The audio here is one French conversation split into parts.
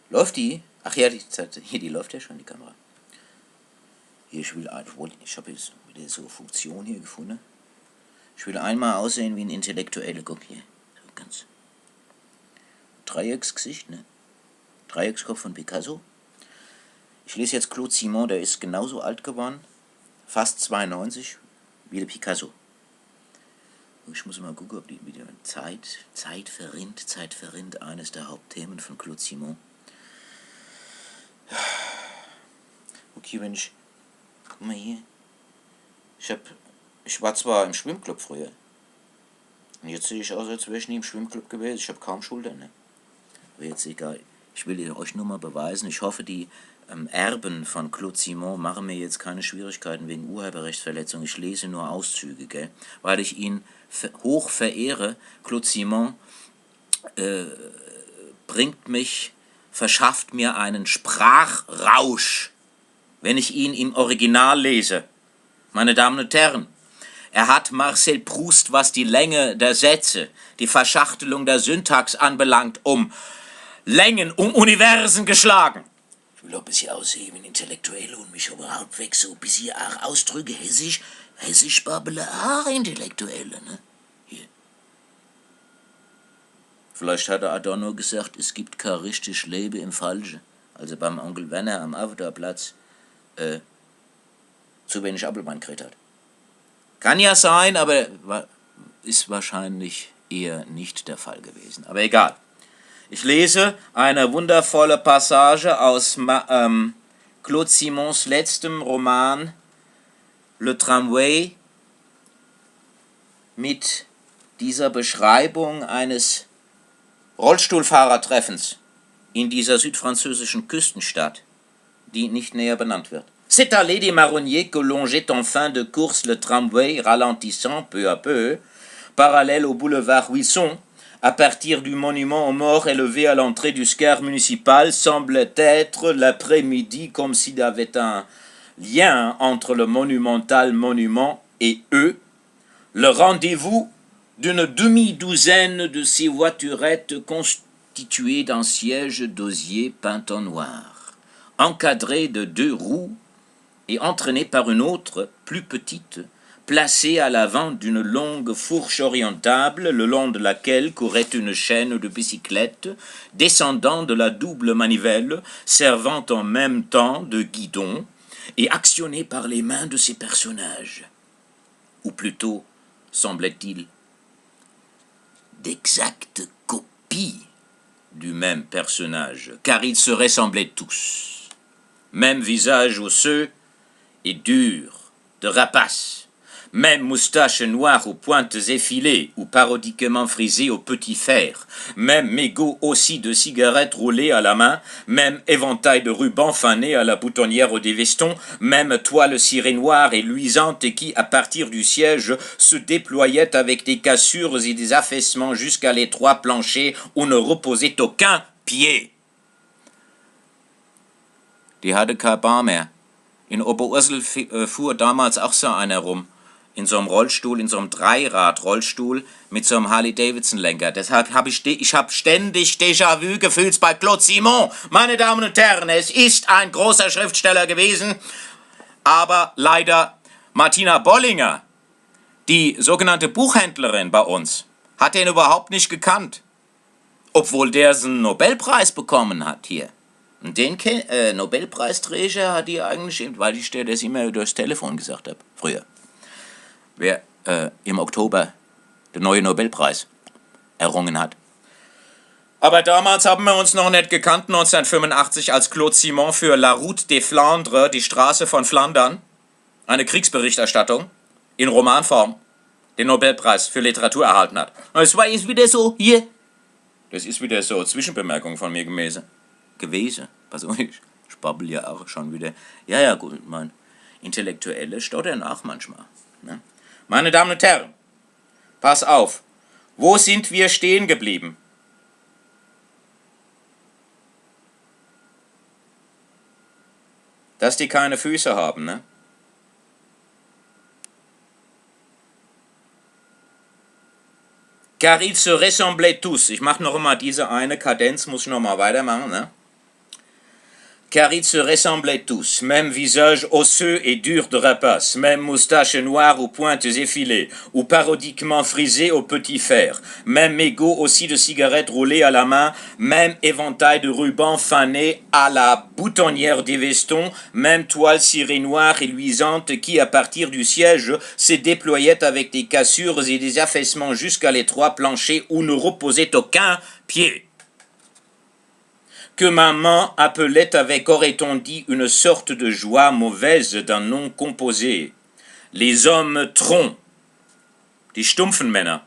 Läuft die? Ach ja, die läuft ja schon, die Kamera. Hier, ich habe jetzt wieder so eine Funktion hier gefunden. Ich will einmal aussehen wie ein Intellektueller. Guck hier. So ganz Dreiecksgesicht, ne? Dreieckskopf von Picasso. Ich lese jetzt Claude Simon, der ist genauso alt geworden, fast 92, wie der Picasso. Ich muss mal gucken, ob die wieder Zeit verrinnt, eines der Hauptthemen von Claude Simon. Okay, guck mal hier, ich war zwar im Schwimmclub früher, und jetzt sehe ich aus, als wäre ich nie im Schwimmclub gewesen, ich habe kaum Schultern, ne? Aber jetzt egal, ich will euch nur mal beweisen, ich hoffe, die Erben von Claude Simon machen mir jetzt keine Schwierigkeiten wegen Urheberrechtsverletzung. Ich lese nur Auszüge, gell? Weil ich ihn hoch verehre. Claude Simon verschafft mir einen Sprachrausch, wenn ich ihn im Original lese. Meine Damen und Herren, er hat Marcel Proust, was die Länge der Sätze, die Verschachtelung der Syntax anbelangt, um Längen, um Universen geschlagen. Ich will auch ein bisschen aussehen wie ein Intellektueller und mich aber halbwegs so ein bisschen auch ausdrücke, hessisch babbele auch Intellektuelle, ne? Hier. Vielleicht hat er Adorno gesagt, es gibt kein richtig Leben im Falschen. Also beim Onkel Werner am Avatarplatz zu wenig Apfelwein gekriegt hat. Kann ja sein, aber ist wahrscheinlich eher nicht der Fall gewesen. Aber egal. Ich lese eine wundervolle Passage aus Claude Simons letztem Roman Le Tramway mit dieser Beschreibung eines Rollstuhlfahrertreffens in dieser südfranzösischen Küstenstadt, die nicht näher benannt wird. C'est allée des marronniers que longeait en fin de course le tramway ralentissant peu à peu, parallèle au boulevard Huisson. À partir du monument aux morts élevé à l'entrée du square municipal, semblait être l'après-midi comme s'il y avait un lien entre le monumental monument et eux, le rendez-vous d'une demi-douzaine de ces voiturettes constituées d'un siège d'osier peint en noir, encadré de 2 roues et entraîné par une autre, plus petite, placée à l'avant d'une longue fourche orientable, le long de laquelle courait une chaîne de bicyclettes, descendant de la double manivelle, servant en même temps de guidon, et actionnée par les mains de ces personnages. Ou plutôt, semblait-il, d'exactes copies du même personnage, car ils se ressemblaient tous. Même visage osseux et dur, de rapace. Même moustache noire aux pointes effilées ou parodiquement frisée au petit fer, même mégot aussi de cigarettes roulées à la main, même éventail de rubans fanés à la boutonnière des vestons, même toile cirée noire et luisante et qui, à partir du siège, se déployait avec des cassures et des affaissements jusqu'à l'étroit plancher où ne reposait aucun pied. Die hatte kein Bar mehr. In Oberursel fuhr damals auch so einer rum. In so einem Rollstuhl, in so einem Dreirad-Rollstuhl mit so einem Harley-Davidson-Lenker. Deshalb habe ich ständig Déjà-vu-Gefühls bei Claude Simon. Meine Damen und Herren, es ist ein großer Schriftsteller gewesen, aber leider Martina Bollinger, die sogenannte Buchhändlerin bei uns, hat den überhaupt nicht gekannt. Obwohl der einen Nobelpreis bekommen hat hier. Und den Nobelpreisträger hat die eigentlich, weil ich das immer durchs Telefon gesagt habe, früher. Wer im Oktober den neuen Nobelpreis errungen hat. Aber damals haben wir uns noch nicht gekannt, 1985, als Claude Simon für La Route des Flandres, die Straße von Flandern, eine Kriegsberichterstattung in Romanform, den Nobelpreis für Literatur erhalten hat. Und es war jetzt wieder so, hier. Das ist wieder so Zwischenbemerkung von mir gewesen. Pass auf, ich babbel ja auch schon wieder. Ja, gut, mein Intellektuelle stottern auch manchmal. Ne? Meine Damen und Herren, pass auf, wo sind wir stehen geblieben? Dass die keine Füße haben, ne? Car ils se ressemblaient tous. Ich mache noch immer diese eine Kadenz, muss ich noch mal weitermachen, ne? car ils se ressemblaient tous, même visage osseux et dur de rapace, même moustache noire aux pointes effilées, ou parodiquement frisée au petit fer, même mégot aussi de cigarettes roulées à la main, même éventail de rubans fanés à la boutonnière des vestons, même toile cirée noire et luisante qui, à partir du siège, se déployait avec des cassures et des affaissements jusqu'à l'étroit plancher où ne reposait aucun pied. Que maman appelait avec, aurait-on dit, une sorte de joie mauvaise d'un nom composé. Les hommes troncs, die Stumpfenmänner,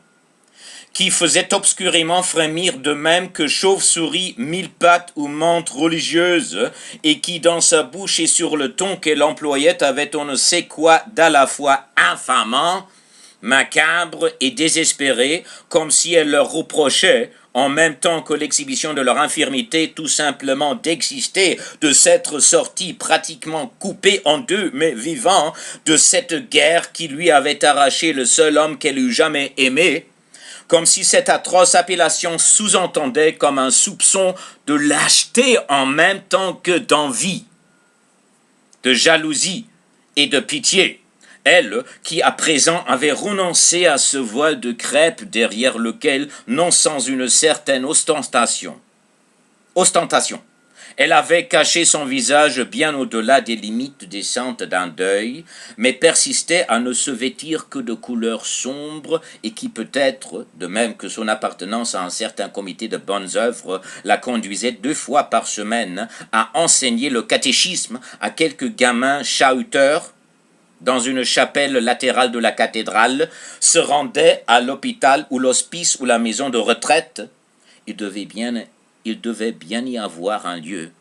qui faisaient obscurément frémir de même que chauve-souris, mille pattes ou menthe religieuse, et qui dans sa bouche et sur le ton qu'elle employait avait on ne sait quoi d'à la fois infamant, macabre et désespéré, comme si elle leur reprochait, en même temps que l'exhibition de leur infirmité, tout simplement d'exister, de s'être sorti pratiquement coupé en deux, mais vivant, de cette guerre qui lui avait arraché le seul homme qu'elle eût jamais aimé, comme si cette atroce appellation sous-entendait comme un soupçon de lâcheté en même temps que d'envie, de jalousie et de pitié. Elle, qui à présent avait renoncé à ce voile de crêpe derrière lequel, non sans une certaine ostentation, elle avait caché son visage bien au-delà des limites décentes d'un deuil, mais persistait à ne se vêtir que de couleurs sombres et qui peut-être, de même que son appartenance à un certain comité de bonnes œuvres, la conduisait 2 fois par semaine à enseigner le catéchisme à quelques gamins chahuteurs dans une chapelle latérale de la cathédrale, se rendait à l'hôpital ou l'hospice ou la maison de retraite. Il devait bien y avoir un lieu,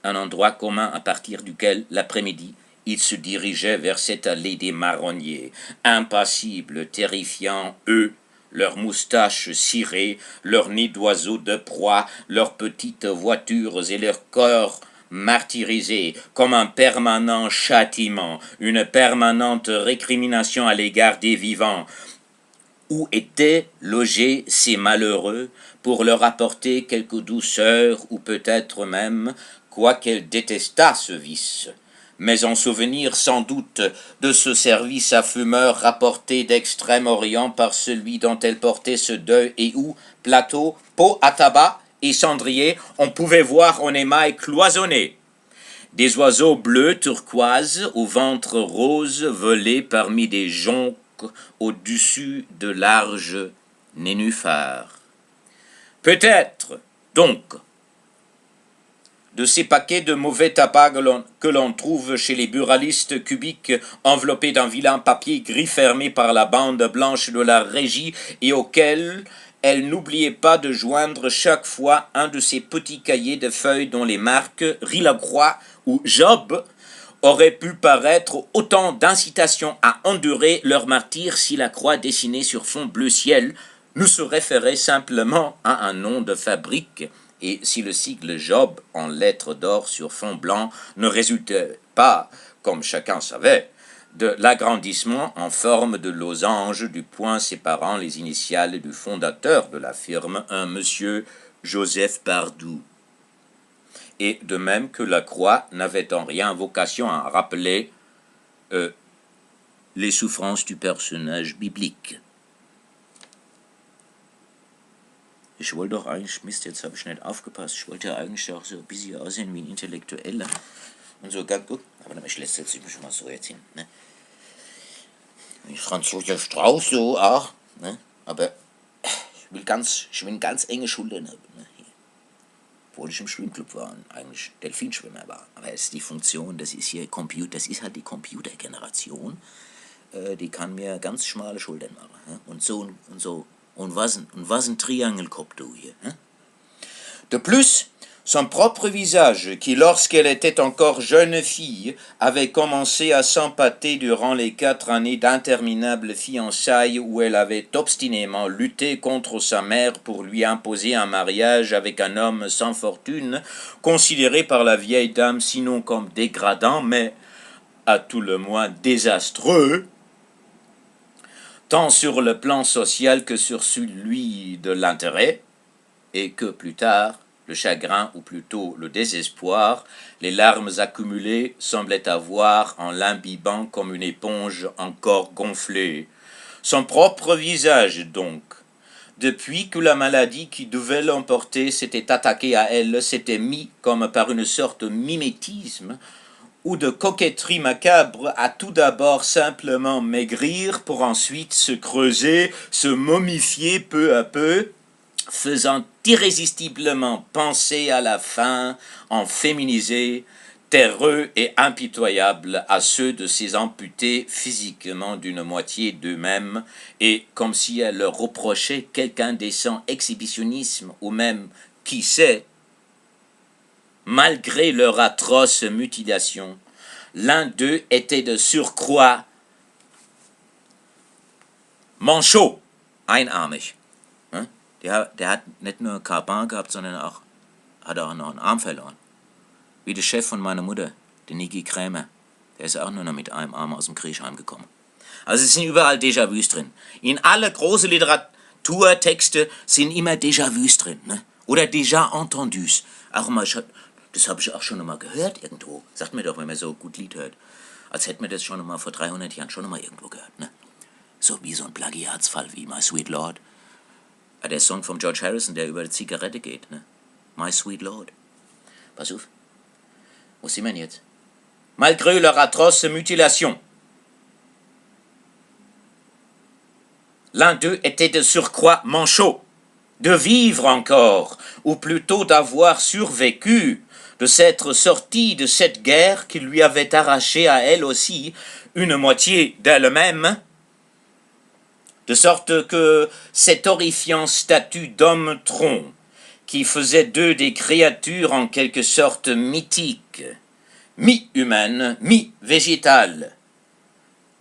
un endroit commun à partir duquel, l'après-midi, il se dirigeait vers cette allée des marronniers, impassibles, terrifiants, eux, leurs moustaches cirées, leurs nids d'oiseaux de proie, leurs petites voitures et leurs corps martyrisés comme un permanent châtiment, une permanente récrimination à l'égard des vivants. Où étaient logés ces malheureux pour leur apporter quelque douceur ou peut-être même, quoiqu'elle détestât ce vice, mais en souvenir sans doute de ce service à fumeurs rapporté d'Extrême-Orient par celui dont elle portait ce deuil et où, plateau, pot à tabac et cendrier, on pouvait voir en émail cloisonné des oiseaux bleus turquoises au ventre rose volaient parmi des joncs au-dessus de larges nénuphars. Peut-être, donc, de ces paquets de mauvais tabac que l'on trouve chez les buralistes cubiques enveloppés d'un vilain papier gris fermé par la bande blanche de la régie et auquel elle n'oubliait pas de joindre chaque fois un de ces petits cahiers de feuilles dont les marques Rilacroix ou Job auraient pu paraître autant d'incitations à endurer leur martyre si la croix dessinée sur fond bleu ciel ne se référait simplement à un nom de fabrique et si le sigle Job en lettres d'or sur fond blanc ne résultait pas, comme chacun savait, de l'agrandissement en forme de losange du point séparant les initiales du fondateur de la firme, un monsieur Joseph Bardou. Et de même que la croix n'avait en rien vocation à rappeler les souffrances du personnage biblique. Ich wollte doch eigentlich, Mist, jetzt habe ich nicht aufgepasst, ich wollte ja eigentlich auch so ein bisschen aussehen wie ein Intellektueller und so ganz gut, aber dann setze ich mich mal so jetzt hin, ne? Wie Franz Josef Strauß so auch, ne? Aber ich will ganz enge Schultern haben, ne? Obwohl ich im Schwimmclub war und eigentlich Delfinschwimmer war. Aber es ist die Funktion, das ist hier Computer, das ist halt die Computergeneration, die kann mir ganz schmale Schultern machen. Ne? Und was un triangle kopf du hier. Hein? De plus, son propre visage, qui lorsqu'elle était encore jeune fille, avait commencé à s'empâter durant les 4 années d'interminables fiançailles où elle avait obstinément lutté contre sa mère pour lui imposer un mariage avec un homme sans fortune, considéré par la vieille dame sinon comme dégradant, mais à tout le moins désastreux, tant sur le plan social que sur celui de l'intérêt, et que plus tard, le chagrin ou plutôt le désespoir, les larmes accumulées semblaient avoir, en l'imbibant comme une éponge encore gonflée, son propre visage donc. Depuis que la maladie qui devait l'emporter s'était attaquée à elle, s'était mis, comme par une sorte de mimétisme ou de coquetterie macabre, à tout d'abord simplement maigrir pour ensuite se creuser, se momifier peu à peu, faisant irrésistiblement penser à la fin en féminisé, terreux et impitoyable à ceux de ces amputés physiquement d'une moitié d'eux-mêmes, et comme si elle leur reprochait quelque indécent exhibitionnisme, ou même, qui sait, malgré leur atroce mutilation, l'un d'eux était de surcroît manchot, einarmig. Der hat nicht nur Carbon gehabt, sondern auch, hat auch noch einen Arm verloren. Wie der Chef von meiner Mutter, der Niki Krämer. Der ist auch nur noch mit einem Arm aus dem Krieg heimgekommen. Also es sind überall Déjà-vus drin. In alle große Literaturtexte sind immer Déjà-vus drin. Ne? Oder Déjà entendus. Auch mal, das habe ich auch schon mal gehört irgendwo. Sagt mir doch, wenn man so gut Lied hört. Als hätte man das schon mal vor 300 Jahren schon mal irgendwo gehört. Ne? So wie so ein Plagiatsfall wie My Sweet Lord. Der Song von George Harrison, der über die Zigarette geht. Ne? My Sweet Lord. Pass auf. Wo sind wir jetzt? Malgré leur atroce mutilation. L'un d'eux était de surcroît manchot, de vivre encore, ou plutôt d'avoir survécu, de s'être sorti de cette guerre qui lui avait arraché à elle aussi une moitié d'elle-même, de sorte que cet horrifiant statut d'homme-tronc, qui faisait d'eux des créatures en quelque sorte mythiques, mi-humaines, mi-végétales,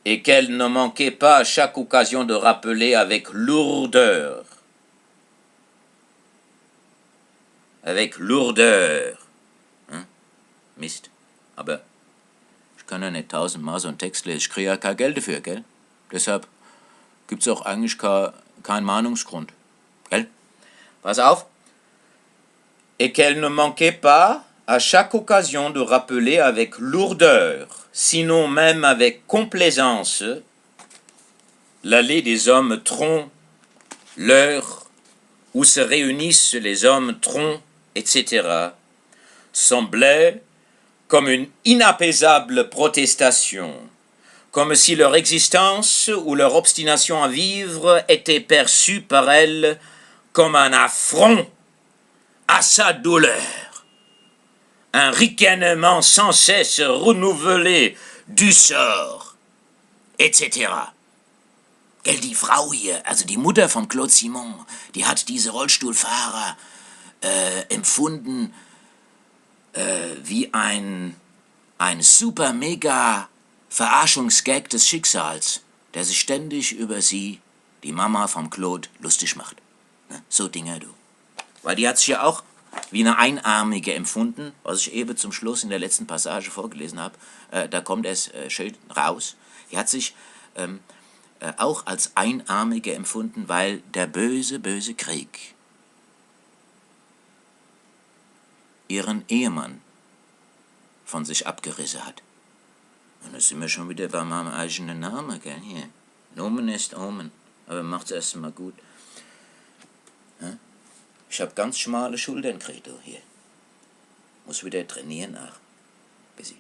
et qu'elle ne manquait pas à chaque occasion de rappeler avec lourdeur. Avec lourdeur. Hm? Mist. Aber ich kann ja nicht 1000-mal so einen Text lesen. Ich kriege ja kein Geld dafür, gell? Deshalb gibt es auch eigentlich keinen Mahnungsgrund. Gell? Pass auf. Et qu'elle ne manquait pas à chaque occasion de rappeler avec lourdeur, sinon même avec complaisance, l'allée des hommes troncs, l'heure où se réunissent les hommes troncs, etc., semblait comme une inapaisable protestation, comme si leur existence ou leur obstination à vivre était perçue par elle comme un affront à sa douleur, un ricanement sans cesse renouvelé du sort, etc. Gell, die Frau hier, also die Mutter von Claude Simon, die hat diese Rollstuhlfahrer empfunden wie ein super mega Verarschungsgag des Schicksals, der sich ständig über sie, die Mama vom Claude, lustig macht. Ne? So Dinger, du. Weil die hat sich ja auch wie eine Einarmige empfunden, was ich eben zum Schluss in der letzten Passage vorgelesen habe. Da kommt es schön raus. Die hat sich auch als Einarmige empfunden, weil der böse, böse Krieg ihren Ehemann von sich abgerissen hat. Und da sind wir schon wieder bei meinem eigenen Namen, gell, hier. Nomen ist Omen, aber macht's erst mal gut. Ja? Ich hab ganz schmale Schultern gekriegt, hier. Muss wieder trainieren nach. Bis